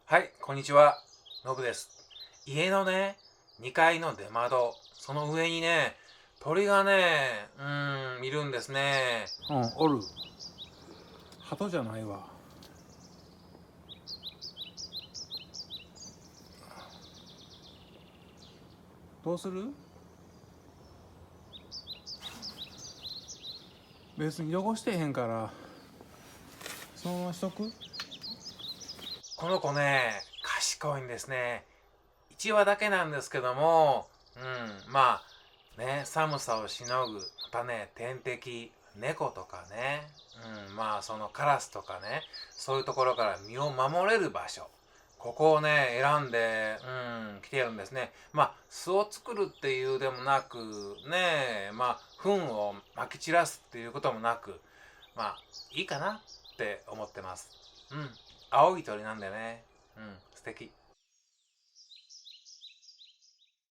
はい、こんにちは。のぶです。家のね、2階の出窓、その上にね、鳥がね、いるんですね。おる。鳩じゃないわ。どうする？別に汚してへんからそのまましとく。この子ね、賢いんですね。1羽だけなんですけども、まあ、ね、寒さをしのぐ、またね、天敵、猫とかね、まあ、そのカラスとかね、そういうところから身を守れる場所。ここをね、選んで、来てるんですね。まあ、巣を作るっていうでもなく、ね、まあ、糞を撒き散らすっていうこともなく、まあ、いいかなって思ってます。青い鳥なんでね、素敵。